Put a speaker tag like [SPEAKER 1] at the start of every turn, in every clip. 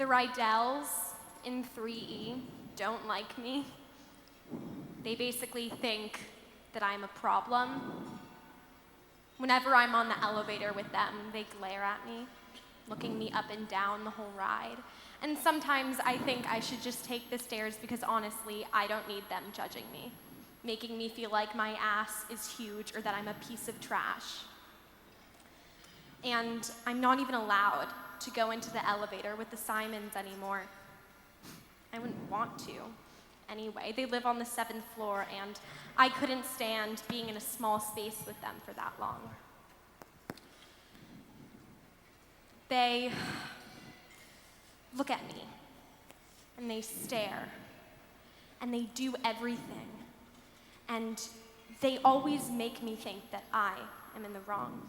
[SPEAKER 1] The Rydells in 3E don't like me. They basically think that I'm a problem. Whenever I'm on the elevator with them, they glare at me, looking me up and down the whole ride. And sometimes I think I should just take the stairs because honestly, I don't need them judging me, making me feel like my ass is huge or that I'm a piece of trash. And I'm not even allowed to go into the elevator with the Simons anymore. I wouldn't want to anyway. They live on the 7th floor and I couldn't stand being in a small space with them for that long. They look at me and they stare and they do everything. And they always make me think that I am in the wrong.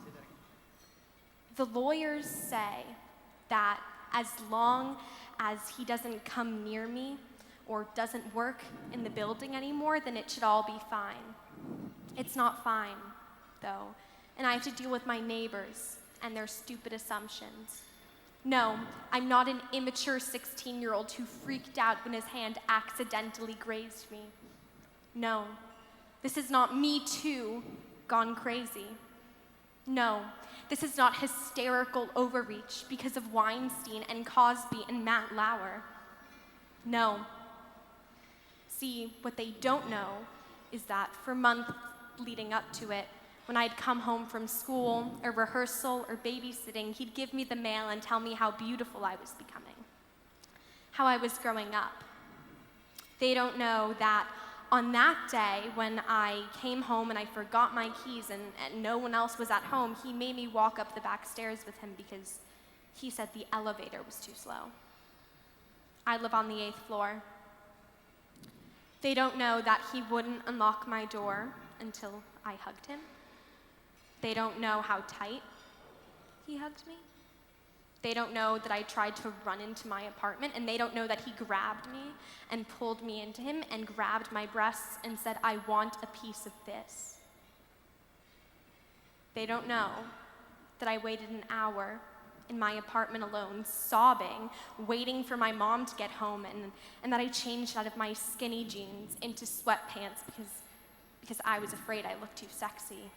[SPEAKER 1] The lawyers say that as long as he doesn't come near me or doesn't work in the building anymore, then it should all be fine. It's not fine, though, and I have to deal with my neighbors and their stupid assumptions. No, I'm not an immature 16-year-old who freaked out when his hand accidentally grazed me. No, this is not me too gone crazy. No, this is not hysterical overreach because of Weinstein and Cosby and Matt Lauer. No. See, what they don't know is that for months leading up to it, when I'd come home from school or rehearsal or babysitting, he'd give me the mail and tell me how beautiful I was becoming, how I was growing up. They don't know that on that day, when I came home and I forgot my keys and no one else was at home, he made me walk up the back stairs with him because he said the elevator was too slow. I live on the 8th floor. They don't know that he wouldn't unlock my door until I hugged him. They don't know how tight he hugged me. They don't know that I tried to run into my apartment, and they don't know that he grabbed me and pulled me into him and grabbed my breasts and said, "I want a piece of this." They don't know that I waited an hour in my apartment alone, sobbing, waiting for my mom to get home, and that I changed out of my skinny jeans into sweatpants because I was afraid I looked too sexy.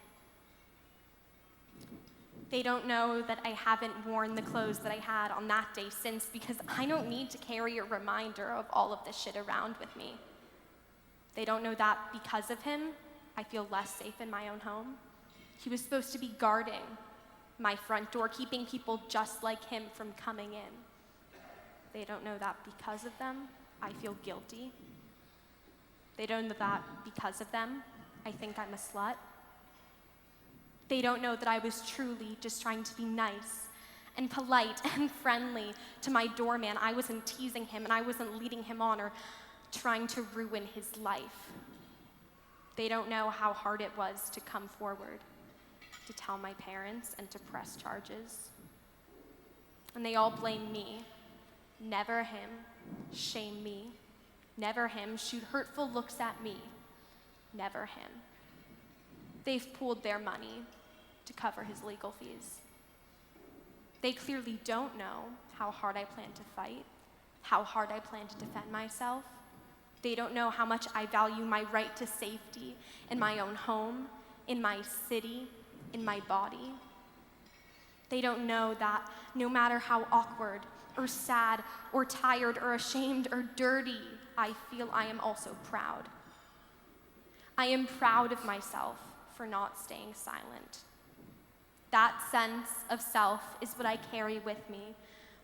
[SPEAKER 1] They don't know that I haven't worn the clothes that I had on that day since because I don't need to carry a reminder of all of this shit around with me. They don't know that because of him, I feel less safe in my own home. He was supposed to be guarding my front door, keeping people just like him from coming in. They don't know that because of them, I feel guilty. They don't know that because of them, I think I'm a slut. They don't know that I was truly just trying to be nice and polite and friendly to my doorman. I wasn't teasing him and I wasn't leading him on or trying to ruin his life. They don't know how hard it was to come forward, to tell my parents and to press charges. And they all blame me. Never him. Shame me. Never him. Shoot hurtful looks at me. Never him. They've pooled their money to cover his legal fees. They clearly don't know how hard I plan to fight, how hard I plan to defend myself. They don't know how much I value my right to safety in my own home, in my city, in my body. They don't know that no matter how awkward or sad or tired or ashamed or dirty I feel, I am also proud. I am proud of myself for not staying silent. That sense of self is what I carry with me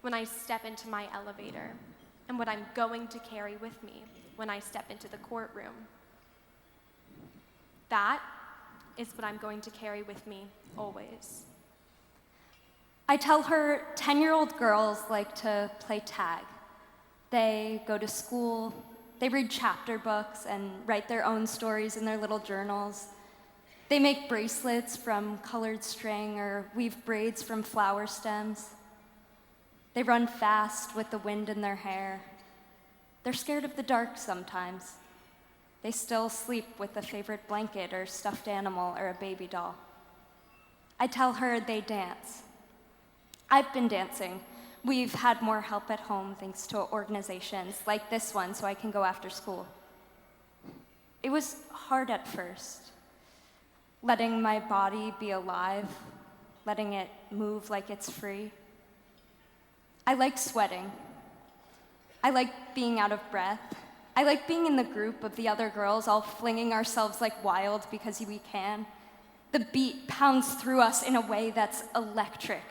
[SPEAKER 1] when I step into my elevator and what I'm going to carry with me when I step into the courtroom. That is what I'm going to carry with me always.
[SPEAKER 2] I tell her 10-year-old girls like to play tag. They go to school, they read chapter books and write their own stories in their little journals. They make bracelets from colored string or weave braids from flower stems. They run fast with the wind in their hair. They're scared of the dark sometimes. They still sleep with a favorite blanket or stuffed animal or a baby doll. I tell her they dance. I've been dancing We've had more help at home thanks to organizations like this one so I can go after school. It was hard at first, letting my body be alive, letting it move like it's free. I like sweating. I like being out of breath. I like being in the group of the other girls, all flinging ourselves like wild because we can. The beat pounds through us in a way that's electric.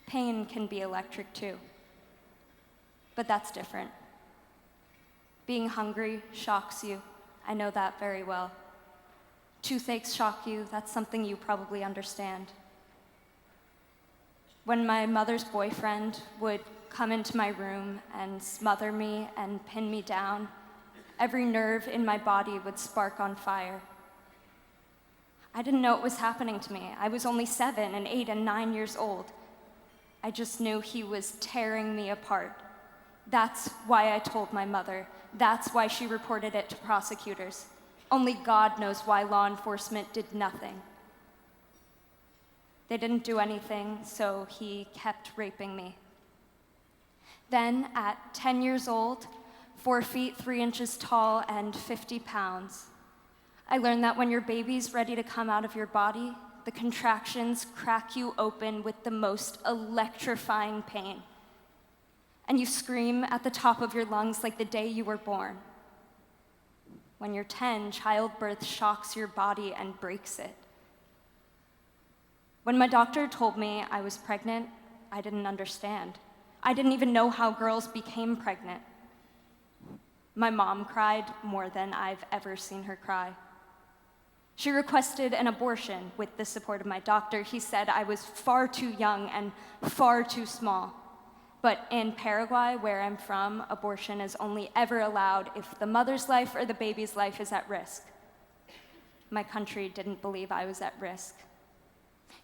[SPEAKER 2] Pain can be electric too, but that's different. Being hungry shocks you. I know that very well. Toothaches shock you. That's something you probably understand. When my mother's boyfriend would come into my room and smother me and pin me down, every nerve in my body would spark on fire. I didn't know it was happening to me. I was only 7 and 8 and 9 years old. I just knew he was tearing me apart. That's why I told my mother. That's why she reported it to prosecutors. Only God knows why law enforcement did nothing. They didn't do anything, so he kept raping me. Then, at 10 years old, 4 feet 3 inches tall and 50 pounds, I learned that when your baby's ready to come out of your body, the contractions crack you open with the most electrifying pain. And you scream at the top of your lungs like the day you were born. When you're 10, childbirth shocks your body and breaks it. When my doctor told me I was pregnant, I didn't understand. I didn't even know how girls became pregnant. My mom cried more than I've ever seen her cry. She requested an abortion with the support of my doctor. He said I was far too young and far too small. But in Paraguay, where I'm from, abortion is only ever allowed if the mother's life or the baby's life is at risk. My country didn't believe I was at risk.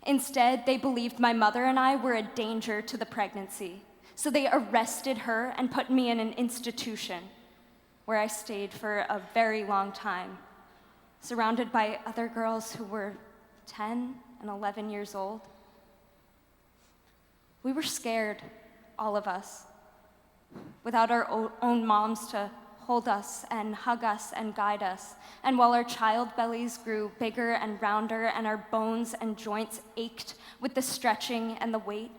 [SPEAKER 2] Instead, they believed my mother and I were a danger to the pregnancy. So they arrested her and put me in an institution where I stayed for a very long time, surrounded by other girls who were 10 and 11 years old. We were scared, all of us, without our own moms to hold us and hug us and guide us. And while our child bellies grew bigger and rounder and our bones and joints ached with the stretching and the weight,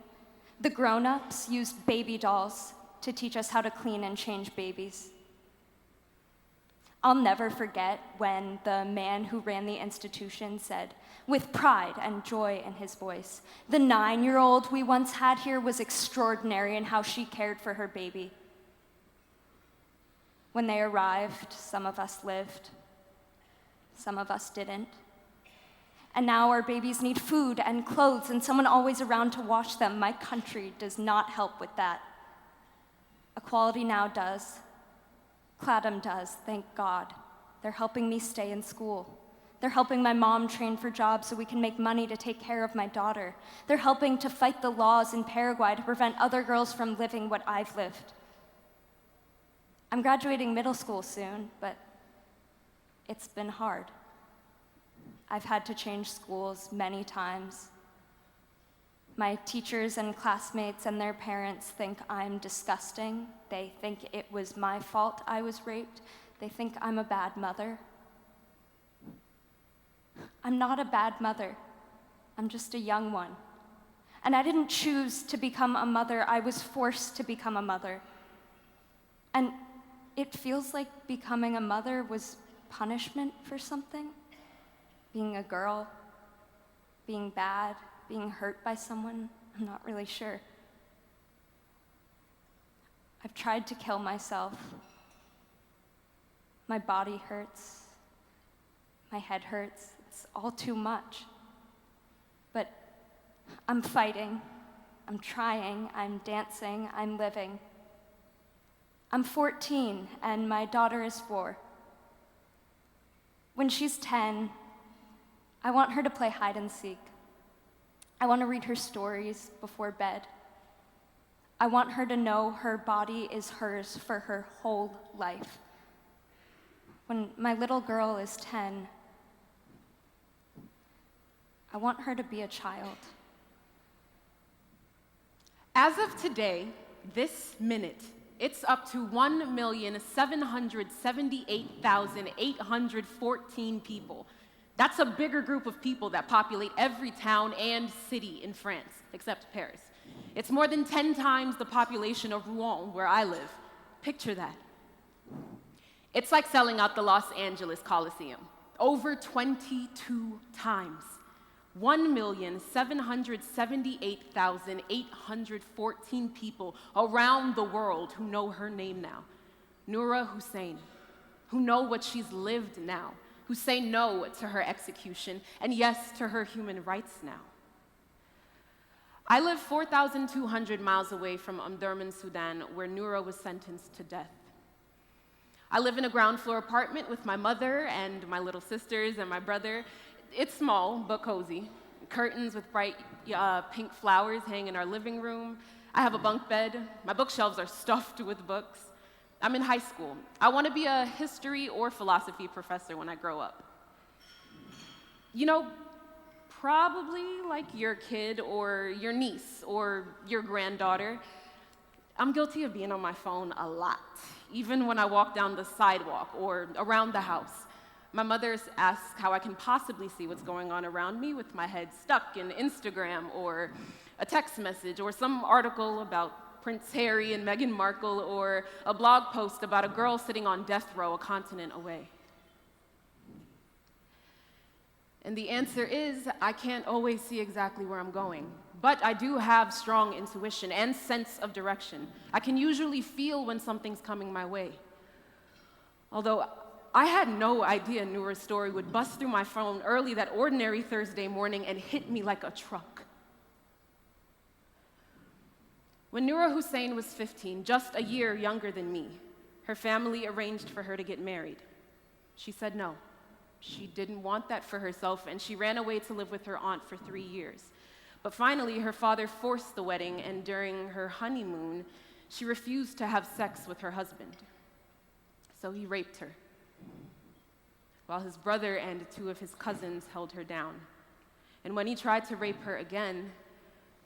[SPEAKER 2] the grown-ups used baby dolls to teach us how to clean and change babies. I'll never forget when the man who ran the institution said, with pride and joy in his voice, "The 9-year-old we once had here was extraordinary in how she cared for her baby." When they arrived, some of us lived, some of us didn't. And now our babies need food and clothes and someone always around to watch them. My country does not help with that. Equality Now does. Claddam does, thank God. They're helping me stay in school. They're helping my mom train for jobs so we can make money to take care of my daughter. They're helping to fight the laws in Paraguay to prevent other girls from living what I've lived. I'm graduating middle school soon, but it's been hard. I've had to change schools many times. My teachers and classmates and their parents think I'm disgusting. They think it was my fault I was raped. They think I'm a bad mother. I'm not a bad mother. I'm just a young one. And I didn't choose to become a mother. I was forced to become a mother. And it feels like becoming a mother was punishment for something. Being a girl, being bad, being hurt by someone, I'm not really sure. I've tried to kill myself. My body hurts. My head hurts. It's all too much. But I'm fighting. I'm trying. I'm dancing. I'm living. I'm 14 and my daughter is 4. When she's 10, I want her to play hide and seek. I want to read her stories before bed. I want her to know her body is hers for her whole life. When my little girl is 10, I want her to be a child.
[SPEAKER 3] As of today, this minute, it's up to 1,778,814 people. That's a bigger group of people that populate every town and city in France, except Paris. It's more than 10 times the population of Rouen, where I live. Picture that. It's like selling out the Los Angeles Coliseum. Over 22 times. 1,778,814 people around the world who know her name now. Noura Hussein, who know what she's lived now, who say no to her execution and yes to her human rights now. I live 4,200 miles away from Doorman, Sudan, where Noura was sentenced to death. I live in a ground floor apartment with my mother and my little sisters and my brother. It's small, but cozy. Curtains with bright pink flowers hang in our living room. I have a bunk bed. My bookshelves are stuffed with books. I'm in high school. I want to be a history or philosophy professor when I grow up. You know, probably like your kid or your niece or your granddaughter, I'm guilty of being on my phone a lot, even when I walk down the sidewalk or around the house. My mother asks how I can possibly see what's going on around me with my head stuck in Instagram or a text message or some article about Prince Harry and Meghan Markle or a blog post about a girl sitting on death row a continent away. And the answer is, I can't always see exactly where I'm going, but I do have strong intuition and sense of direction. I can usually feel when something's coming my way. Although I had no idea Noura's story would bust through my phone early that ordinary Thursday morning and hit me like a truck. When Noura Hussein was 15, just a year younger than me, her family arranged for her to get married. She said no. She didn't want that for herself, and she ran away to live with her aunt for 3 years. But finally, her father forced the wedding, and during her honeymoon, she refused to have sex with her husband. So he raped her, while his brother and 2 of his cousins held her down. And when he tried to rape her again,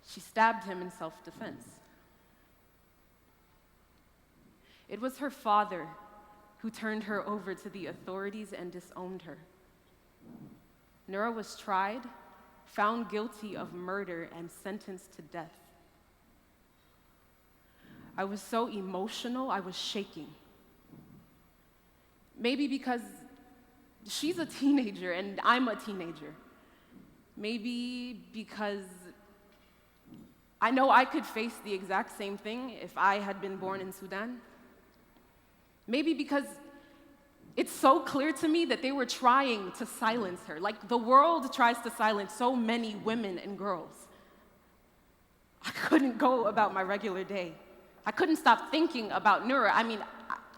[SPEAKER 3] she stabbed him in self-defense. It was her father who turned her over to the authorities and disowned her. Noura was tried, found guilty of murder, and sentenced to death. I was so emotional, I was shaking. Maybe because she's a teenager and I'm a teenager. Maybe because I know I could face the exact same thing if I had been born in Sudan. Maybe because it's so clear to me that they were trying to silence her, like the world tries to silence so many women and girls. I couldn't go about my regular day. I couldn't stop thinking about Noura. I mean,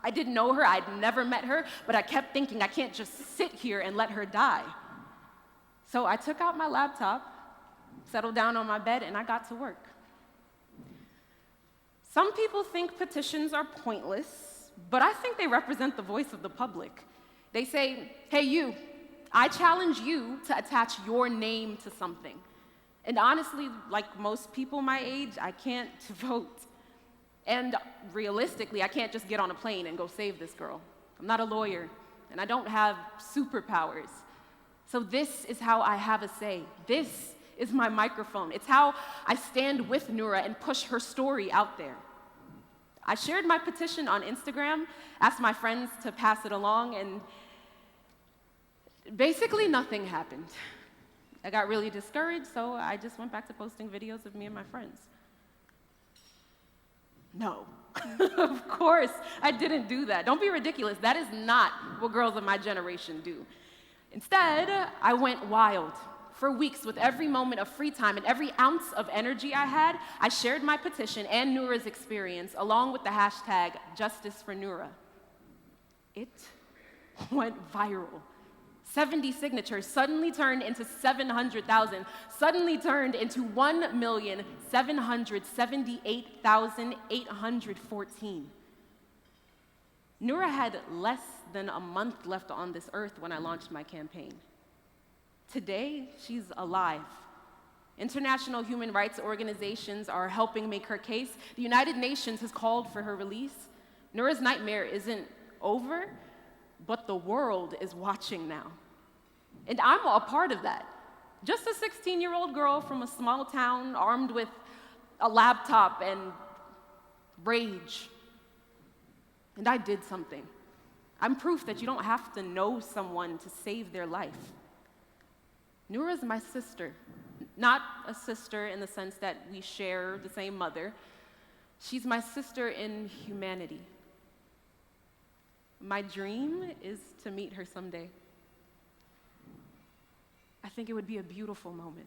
[SPEAKER 3] I didn't know her, I'd never met her, but I kept thinking I can't just sit here and let her die. So I took out my laptop, settled down on my bed, and I got to work. Some people think petitions are pointless, but I think they represent the voice of the public. They say, hey you, I challenge you to attach your name to something. And honestly, like most people my age, I can't vote. And realistically, I can't just get on a plane and go save this girl. I'm not a lawyer, and I don't have superpowers. So this is how I have a say. This is my microphone. It's how I stand with Noura and push her story out there. I shared my petition on Instagram, asked my friends to pass it along, and basically nothing happened. I got really discouraged, so I just went back to posting videos of me and my friends. No, of course I didn't do that. Don't be ridiculous. That is not what girls of my generation do. Instead, I went wild. For weeks, with every moment of free time and every ounce of energy I had, I shared my petition and Noura's experience along with the hashtag Justice for Noura. It went viral. 70 signatures suddenly turned into 700,000, suddenly turned into 1,778,814. Noura had less than a month left on this earth when I launched my campaign. Today, she's alive, International human rights organizations are helping make her case. The United Nations has called for her release. Noura's nightmare isn't over, but the world is watching now. And I'm a part of that. Just a 16-year-old girl from a small town armed with a laptop and rage. And I did something. I'm proof that you don't have to know someone to save their life. Noura's my sister. Not a sister in the sense that we share the same mother. She's my sister in humanity. My dream is to meet her someday. I think it would be a beautiful moment.